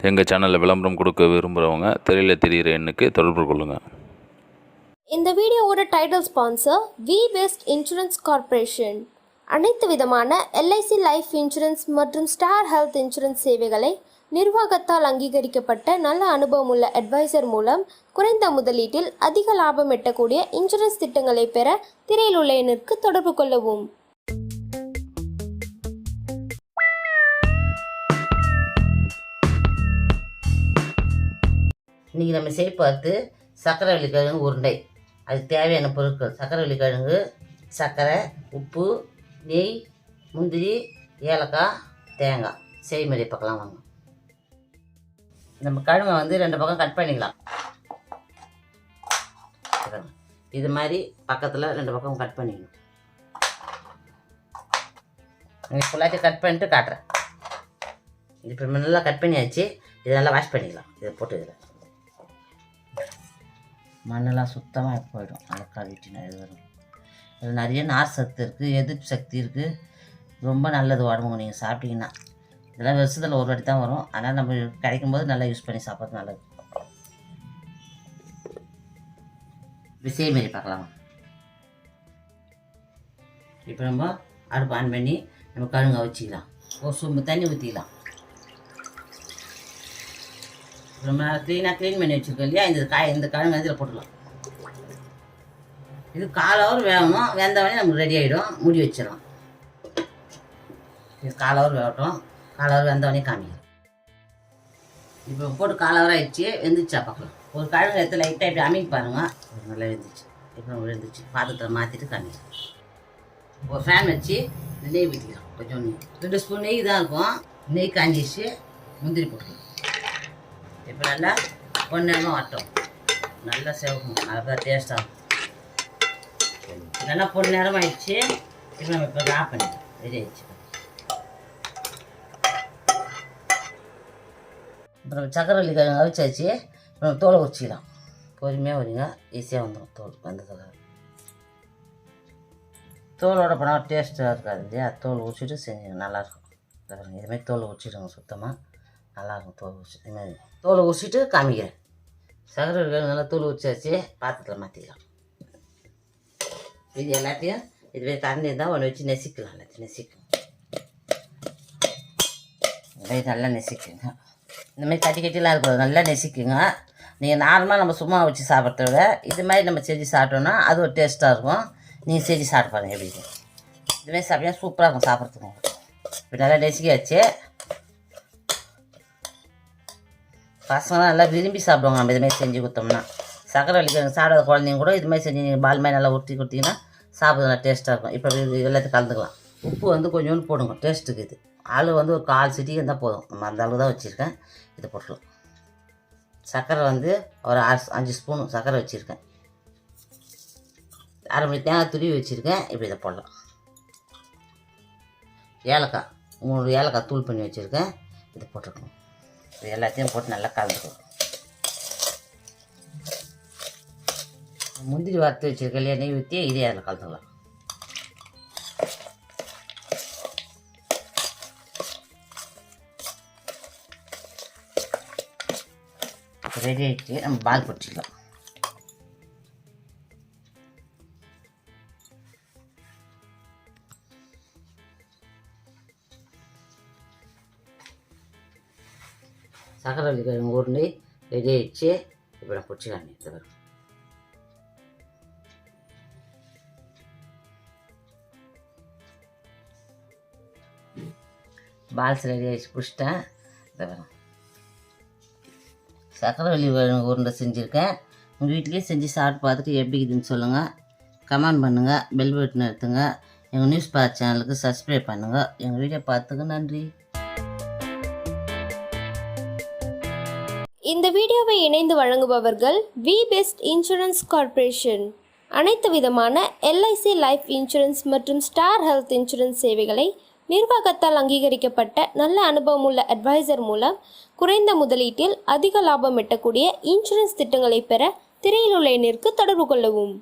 எங்கள் சேனலில் விளம்பரம் கொடுக்க விரும்புகிறவங்க திரையில் தெரிகிற எண்ணுக்கு தொடர்பு கொள்ளுங்கள். இந்த வீடியோவோட title sponsor V best insurance corporation. அனைத்து விதமான எல்ஐசி லைஃப் இன்சூரன்ஸ் மற்றும் ஸ்டார் ஹெல்த் இன்சூரன்ஸ் சேவைகளை நிர்வாகத்தால் அங்கீகரிக்கப்பட்ட நல்ல அனுபவமுள்ள அட்வைசர் மூலம் குறைந்த முதலீட்டில் அதிக லாபம் எட்டக்கூடிய இன்சூரன்ஸ் திட்டங்களை பெற திரையில் உள்ள எண்ணிற்கு தொடர்பு கொள்ளவும். இன்றைக்கி நம்ம செய்ய பார்த்து சக்கரை வள்ளி கிழங்கு உருண்டை. அதுக்கு தேவையான பொருட்கள்: சக்கரை வள்ளி கிழங்கு, சர்க்கரை, உப்பு, நெய், முந்திரி, ஏலக்காய், தேங்காய். செய்முறை பார்க்கலாம் வாங்க. நம்ம கிழங்கை வந்து 2 பக்கம் கட் பண்ணிக்கலாம். இது மாதிரி பக்கத்தில் 2 பக்கம் கட் பண்ணிக்கணும். ஃபுல்லாத்தையும் கட் பண்ணிட்டு காட்டுறேன். இப்போ நல்லா கட் பண்ணியாச்சு. இதை நல்லா வாஷ் பண்ணிக்கலாம். இதை போட்டு இதில் மண்ணெல்லாம் சுத்தமாக போயிடும். அதை கழுவிட்டினா இது வரும். இதில் நிறைய நார் சத்து இருக்குது, எதிர்ப்பு சக்தி இருக்குது. ரொம்ப நல்லது உடம்புங்க. நீங்கள் சாப்பிட்டீங்கன்னா இதெல்லாம் வருஷத்தில் ஒரு வாட்டி தான் வரும். ஆனால் நம்ம கிடைக்கும்போது நல்லா யூஸ் பண்ணி சாப்பிட்றது நல்லது. விசை மாரி பார்க்கலாம். இப்போ நம்ம அடுப்பு ஆன் பண்ணி நம்ம கழுங்க வச்சுக்கலாம். ஒரு சொம்பு தண்ணி ஊற்றிக்கலாம். ரொம்ப க்ளீன் பண்ணி வச்சுருக்கோம் இல்லையா, இந்த கிழங்கு இதில் போட்டுக்கலாம். இது 1/4 ஹவர் வேகணும். வெந்தவொடனே நமக்கு ரெடி ஆகிடும். மூடி வச்சிடலாம். இது 1/4 ஹவர் வேகட்டும். 1/4 ஹவர் வெந்தவொடனே காமிக்கும். இப்போ போட்டு 1/4 ஹவர் ஆகிடுச்சு. வெந்துச்சா பார்க்கலாம். ஒரு கிழங்கு எடுத்து லைட்டாக இப்படி அமைக்க பாருங்கள். நல்லா வெந்துச்சு. இப்போ நம்ம வெந்துச்சு. பாத்திரத்தில் மாற்றிட்டு காமிக்கலாம். ஒரு ஃபேன் வச்சு நெய் ஊற்றிக்கலாம். கொஞ்சம் நெய், 2 ஸ்பூன் நெய் தான் இருக்கும். நெய் காஞ்சிச்சு. முந்திரி போட்டுக்கலாம். இப்போ நல்லா பொன்னேரமாக வட்டும். நல்லா சேவக்கும். நல்லா டேஸ்ட்டாகும். நல்லா பொன்னேரம் ஆயிடுச்சு. இப்போ நம்ம இப்போ ஆஃப் பண்ணிக்கலாம். ரெடி ஆயிடுச்சு. அப்புறம் சக்கரை வள்ளி கிழங்கு அவிச்சாச்சு. நம்ம தோலை உரிச்சிக்கலாம். பொறுமையாக வரீங்க, ஈஸியாக வந்துடும். தோல் வந்ததில் தோலோட போனால் டேஸ்ட்டாக இருக்காது இல்லையா. தோல் உரிச்சிட்டு செஞ்சுங்க, நல்லாயிருக்கும். இதுமாதிரி தோலை உரிச்சிடுங்க. சுத்தமாக நல்லாயிருக்கும். தோல் உரிச்சு இதுமாதிரி தோலை உரிச்சிட்டு காமிக்கிறேன். சக்கரை வள்ளி கிழங்கு நல்லா தோல் உரிச்சாச்சு. பாத்திரத்தில் மாற்றிக்கலாம். இது எல்லாத்தையும் இதுவே கரண்டி இருந்தால் ஒன்று வச்சு நெசிக்கலாம். எல்லாத்தையும் நெசிக்கும். நல்லா நெசிக்குங்க. இந்தமாதிரி கட்டிலாம் இருக்கக்கூடாது. நல்லா நெசிக்குங்க. நீங்கள் நார்மலாக நம்ம சும்மா வச்சு சாப்பிட்றத விட இது மாதிரி நம்ம செஞ்சு சாப்பிட்டோன்னா அது ஒரு டேஸ்ட்டாக இருக்கும். நீங்கள் செஞ்சு சாப்பிட்டு பாருங்கள் எப்படி இருக்கும். இதுமாதிரி சாப்பிட்டா சூப்பராக இருக்கும் சாப்பிட்றதுக்கு. இப்போ நல்லா நெசிக்காச்சு. பசங்களாம் நல்லா விரும்பி சாப்பிடுவாங்க நம்ம இதுமாதிரி செஞ்சு கொடுத்தோம்னா. சக்கரை வள்ளி கிழங்கு சாப்பிடாத குழந்தைங்க கூட இதுமாதிரி செஞ்சு நீங்கள் பால் மாதிரி நல்லா உருட்டி கொடுத்தீங்கன்னா சாப்பிட நல்லா டேஸ்ட்டாக இருக்கும். இப்போ இது எல்லாத்தையும் கலந்துக்கலாம். உப்பு வந்து கொஞ்சோண்டு போடுங்க டேஸ்ட்டுக்கு. இது ஆள் வந்து ஒரு 1/4 சிட்டிக்கு இருந்தால் போதும். நம்ம அந்த அளவு தான் வச்சுருக்கேன். இதை போட்டுக்கலாம். சர்க்கரை வந்து ஒரு 5 ஸ்பூன் சர்க்கரை வச்சுருக்கேன். 1/2 மணி தேங்காய் துருவி வச்சுருக்கேன். இப்போ இதை போடலாம். ஏலக்காய் 3 ஏலக்காய் தூள் பண்ணி வச்சுருக்கேன். இதை போட்டுருக்கணும். இது எல்லாத்தையும் போட்டு நல்லா கலந்துக்கணும். முந்திரி வறுத்து வச்சுருக்க இல்லையா, நெய் ஊற்றி இதே அதில் கலந்துக்கலாம். ரெடி ஆகிட்டு நம்ம பால் பொரிச்சிக்கலாம். சக்கரை வள்ளி கிழங்கு உருண்டை ரெடி ஆகிடுச்சு. இப்போ நான் பொரிச்சிக்கலாம். இது வரும். பால்ஸ் ரெடி ஆகிடுச்சு. பிடிச்சிட்டேன். இதை வரும். சக்கரை வள்ளி கிழங்கு உருண்டை செஞ்சுருக்கேன். உங்கள் வீட்லேயே செஞ்சு சாப்பிட்டு பார்த்துட்டு எப்படி இதுன்னு சொல்லுங்கள். கமெண்ட் பண்ணுங்கள். பெல் பட்டன் எடுத்துங்க. எங்கள் நியூஸ் பார் சேனலுக்கு சப்ஸ்கிரைப் பண்ணுங்கள். எங்கள் வீடியோ பார்த்துக்கு நன்றி. இந்த வீடியோவை இணைந்து வழங்குபவர்கள் வி பெஸ்ட் இன்சூரன்ஸ் கார்ப்பரேஷன். அனைத்து விதமான எல்ஐசி லைஃப் இன்சூரன்ஸ் மற்றும் ஸ்டார் ஹெல்த் இன்சூரன்ஸ் சேவைகளை நிர்வாகத்தால் அங்கீகரிக்கப்பட்ட நல்ல அனுபவமுள்ள அட்வைசர் மூலம் குறைந்த முதலீட்டில் அதிக லாபம் எட்டக்கூடிய இன்சூரன்ஸ் திட்டங்களை பெற திரையில் உள்ள எண்ணிற்கு தொடர்பு கொள்ளவும்.